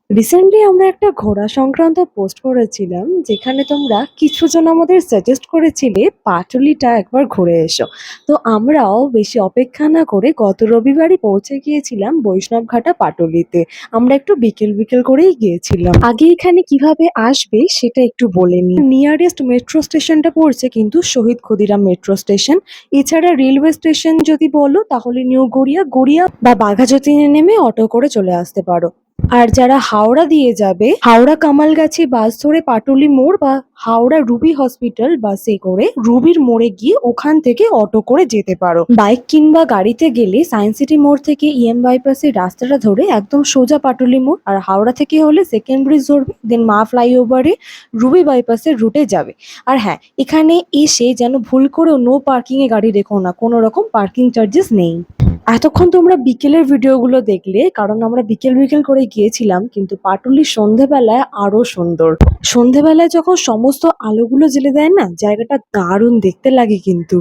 Recently আমরা একটা ঘোরা সংক্রান্ত পোস্ট করেছিলাম, যেখানে তোমরা কিছুজন আমাদের সাজেস্ট করেছিলে পাটুলিটা একবার ঘুরে এসো। তো আমরাও বেশি অপেক্ষা না করে গত রবিবারই পৌঁছে গিয়েছিলাম বৈষ্ণবঘাটা পাটুলিতে। আমরা একটু বিকেল বিকেল করেই গিয়েছিলাম। আগে এখানে কিভাবে আসবে সেটা একটু বলে নিই। নিয়ারেস্ট মেট্রো স্টেশনটা পড়ছে কিন্তু শহীদ ক্ষুদিরাম মেট্রো স্টেশন। এছাড়া রেলওয়ে স্টেশন যদি বলো তাহলে নিউ গড়িয়া, গড়িয়া বা বাঘাযতীনে নেমে অটো করে চলে আসতে পারো। আর যারা হাওড়া দিয়ে যাবে, হাওড়া কামালগাছি বাস ধরে পাটুলি মোড় বা হাওড়া রুবি হসপিটাল বাসে করে রুবির মোড়ে গিয়ে ওখান থেকে অটো করে যেতে পারো। বাইক কিংবা গাড়িতে গেলে সায়েন্স সিটি মোড় থেকে বাইপাসের রাস্তাটা ধরে একদম সোজা পাটুলি মোড়, আর হাওড়া থেকে হলে সেকেন্ড ব্রিজ ধরবে, দেন মা ফ্লাইওভারে রুবি বাইপাসের রুটে যাবে। আর হ্যাঁ, এখানে এসে যেন ভুল করেও নো পার্কিং এ গাড়ি রেখো না, কোনো রকম পার্কিং চার্জেস নেই। এতক্ষণ তোমরা বিকেলের ভিডিওগুলো দেখলে, কারণ আমরা বিকেল বিকেল করে গিয়েছিলাম, কিন্তু পাটুলি সন্ধেবেলায় আরো সুন্দর। সন্ধেবেলায় যখন সমস্ত আলোগুলো জ্বেলে দেয় না, জায়গাটা দারুণ দেখতে লাগে কিন্তু।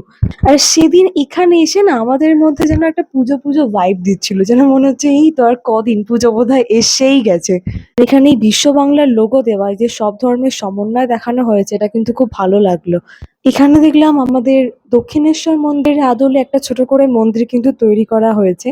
আর সেদিন এখানে এসে না আমাদের মধ্যে যেন একটা পুজো পুজো ভাইব দিচ্ছিল, যেন মনে হচ্ছে এই তো আর কদিন, পুজো বোধহয় এসেই গেছে। এখানে এই বিশ্ব বাংলার লোগো দেওয়া, এই যে সব ধর্মের সমন্বয় দেখানো হয়েছে, এটা কিন্তু খুব ভালো লাগলো। এখানে দেখলাম আমাদের দক্ষিণেশ্বর মন্দিরের আদলে একটা ছোট করে মন্দির কিন্তু তৈরি করা হয়েছে,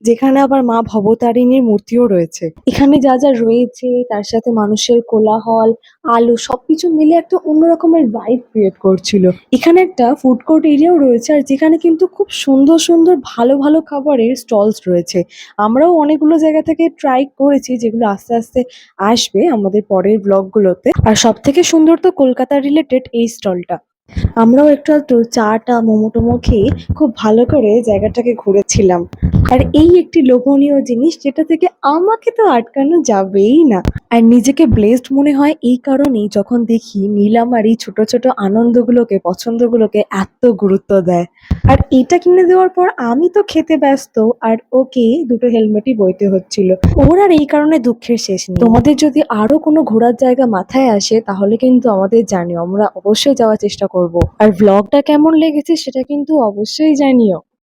যেখানে আবার মা ভবতারিণীর মূর্তিও রয়েছে। এখানে যা যা রয়েছে তার সাথে মানুষের কোলাহল, আলো সবকিছু মিলে একটা অন্য রকমের ভাইব ক্রিয়েট করছিল। এখানে একটা ফুড কোর্ট এরিয়াও রয়েছে, আর যেখানে কিন্তু খুব সুন্দর সুন্দর ভালো ভালো খাবারের স্টলস রয়েছে। আমরাও অনেকগুলো জায়গা থেকে ট্রাই করেছি, যেগুলো আস্তে আস্তে আসবে আমাদের পরের ব্লগগুলোতে। আর সব থেকে সুন্দর তো কলকাতা রিলেটেড এই স্টলটা। আমরাও একটু একটু চাটা মোমো টোমো খেয়ে খুব ভালো করে জায়গাটাকে ঘুরেছিলাম। আর এই একটি লোভনীয় জিনিস, যেটা থেকে আমাকে তো আটকানো যাবেই না। আর নিজেকে ব্লেসড মনে হয় এই কারণেই, যখন দেখি নীলামার এই ছোট ছোট আনন্দগুলোকে, পছন্দগুলোকে এত গুরুত্ব দেয়। আর এটা কিনে দেওয়ার পর আমি তো খেতে ব্যস্ত, আর ওকে দুটো হেলমেটই বইতে হচ্ছিল। ওর আর এই কারণে দুঃখের শেষ নেই। তোমাদের যদি আরো কোনো ঘোরার জায়গা মাথায় আসে তাহলে কিন্তু আমাদের জানিও, আমরা অবশ্যই যাওয়ার চেষ্টা করব। আর ব্লগটা কেমন লেগেছে সেটা কিন্তু অবশ্যই জানিও।